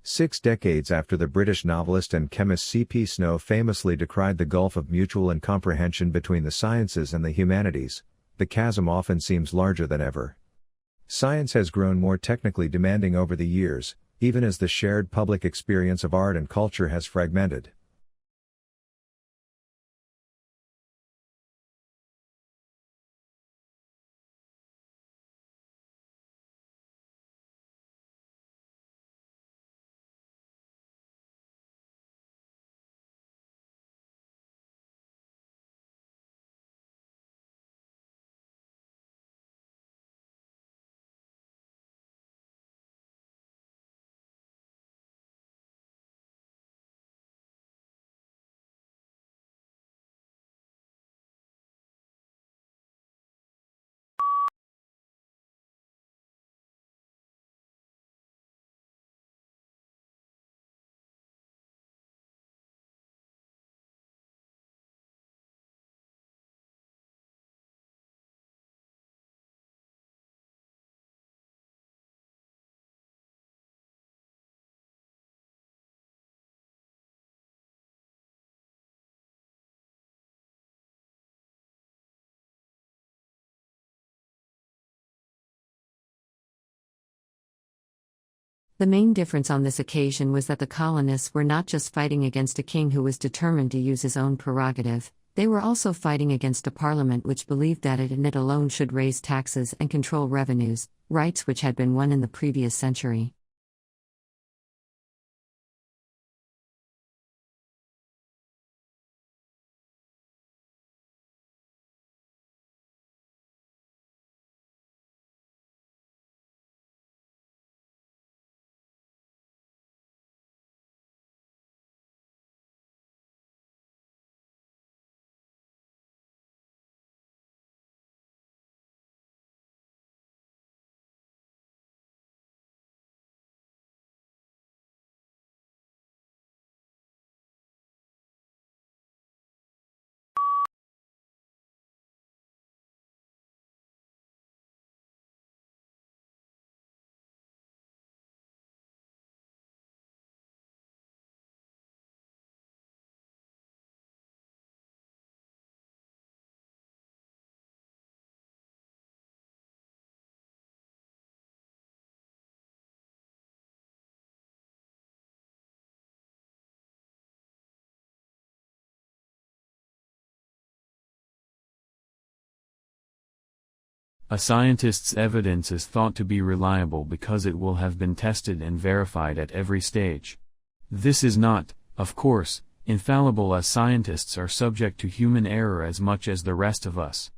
6 decades after the British novelist and chemist C.P. Snow famously decried the gulf of mutual incomprehension between the sciences and the humanities, the chasm often seems larger than ever. Science has grown more technically demanding over the years, even as the shared public experience of art and culture has fragmented. The main difference on this occasion was that the colonists were not just fighting against a king who was determined to use his own prerogative, they were also fighting against a parliament which believed that it and it alone should raise taxes and control revenues, rights which had been won in the previous century. A scientist's evidence is thought to be reliable because it will have been tested and verified at every stage. This is not, of course, infallible, as scientists are subject to human error as much as the rest of us.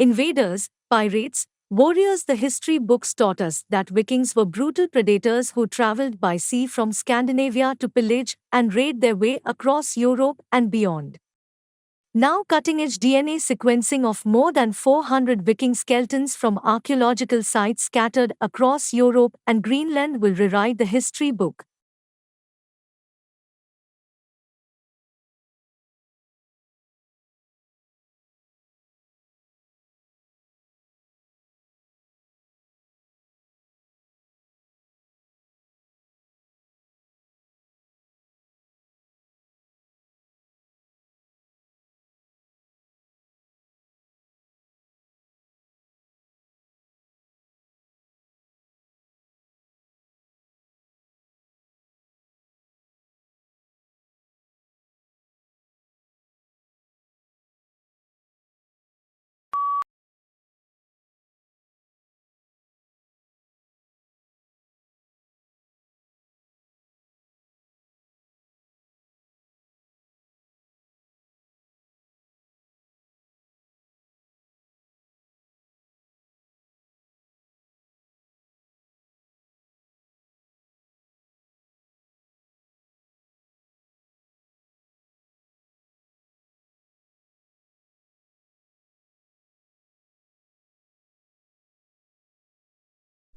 Invaders, pirates, warriors. The history books taught us that Vikings were brutal predators who traveled by sea from Scandinavia to pillage and raid their way across Europe and beyond. Now, cutting-edge DNA sequencing of more than 400 Viking skeletons from archaeological sites scattered across Europe and Greenland will rewrite the history book.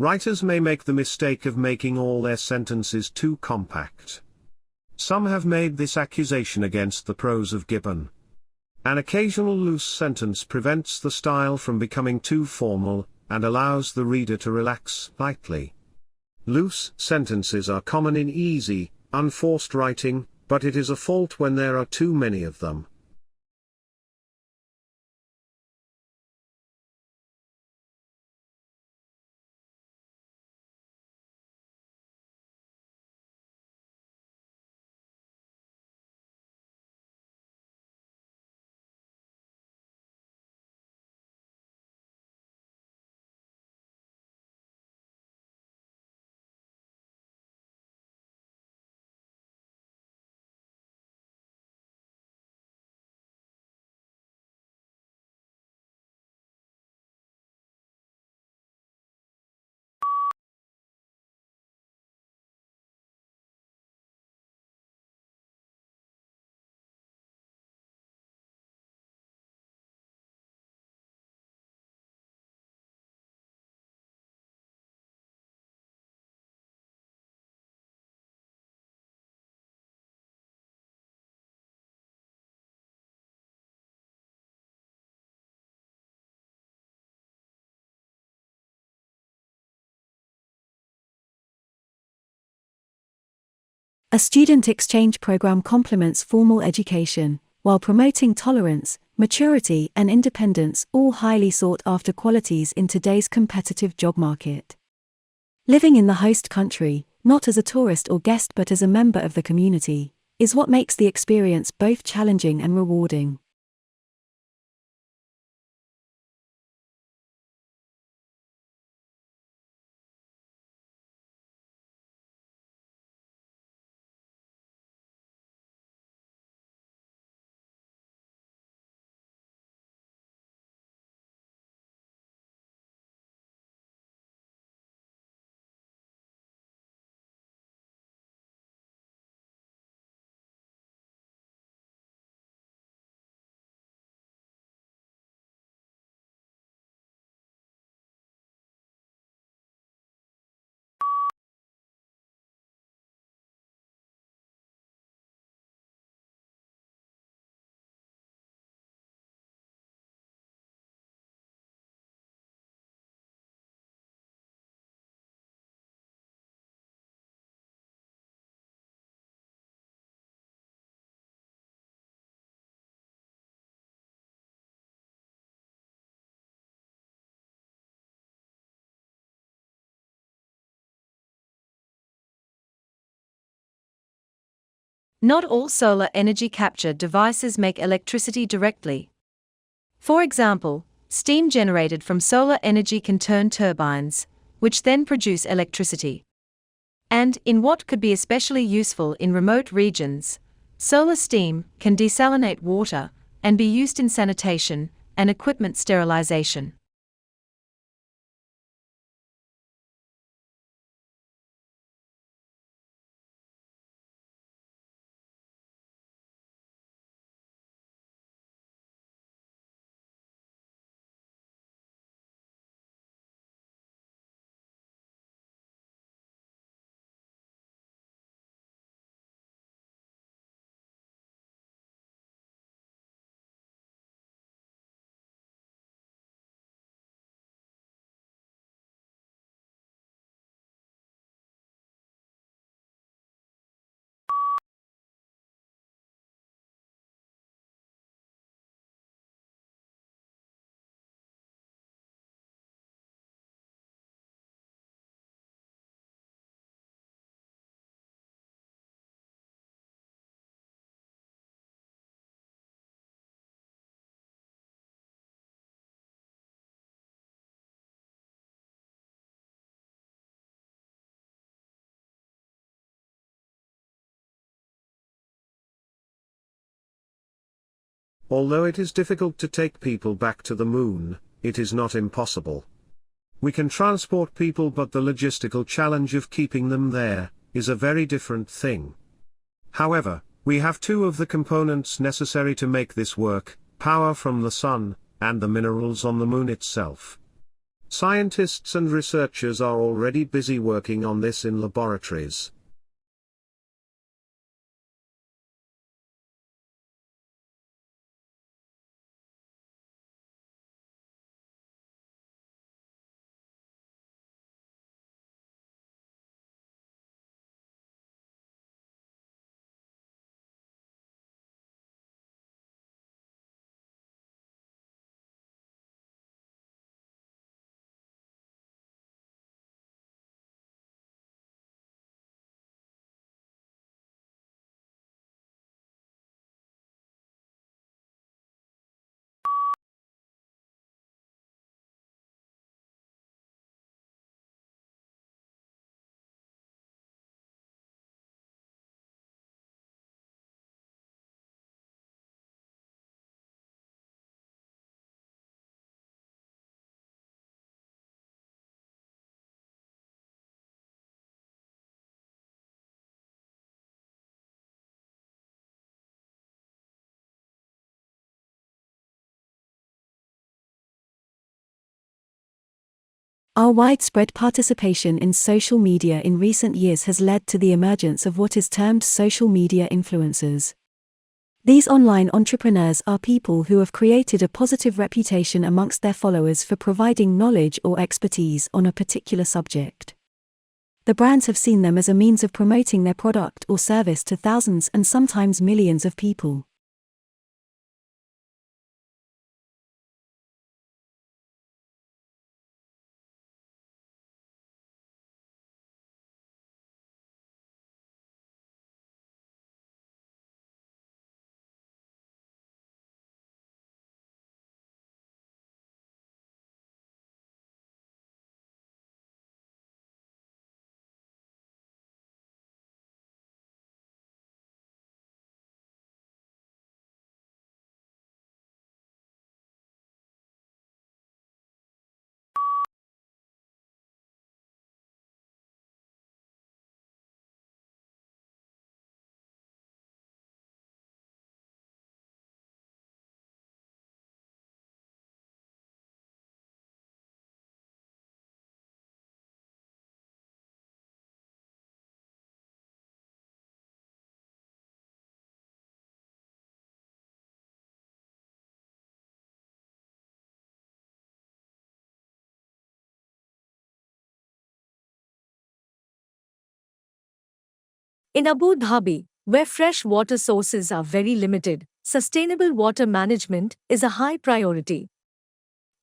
Writers may make the mistake of making all their sentences too compact. Some have made this accusation against the prose of Gibbon. An occasional loose sentence prevents the style from becoming too formal, and allows the reader to relax lightly. Loose sentences are common in easy, unforced writing, but it is a fault when there are too many of them. A student exchange program complements formal education, while promoting tolerance, maturity, and independence, all highly sought-after qualities in today's competitive job market. Living in the host country, not as a tourist or guest but as a member of the community, is what makes the experience both challenging and rewarding. Not all solar energy capture devices make electricity directly. For example, steam generated from solar energy can turn turbines, which then produce electricity. And, in what could be especially useful in remote regions, solar steam can desalinate water and be used in sanitation and equipment sterilization. Although it is difficult to take people back to the moon, it is not impossible. We can transport people, but the logistical challenge of keeping them there is a very different thing. However, we have two of the components necessary to make this work: power from the sun, and the minerals on the moon itself. Scientists and researchers are already busy working on this in laboratories. Our widespread participation in social media in recent years has led to the emergence of what is termed social media influencers. These online entrepreneurs are people who have created a positive reputation amongst their followers for providing knowledge or expertise on a particular subject. The brands have seen them as a means of promoting their product or service to thousands and sometimes millions of people. In Abu Dhabi, where fresh water sources are very limited, sustainable water management is a high priority.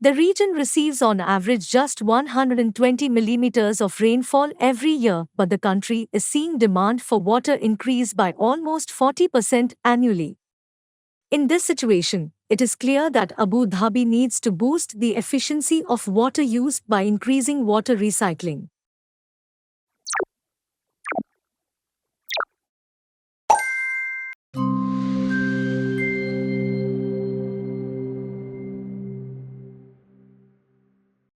The region receives on average just 120 millimeters of rainfall every year, but the country is seeing demand for water increase by almost 40% annually. In this situation, it is clear that Abu Dhabi needs to boost the efficiency of water use by increasing water recycling.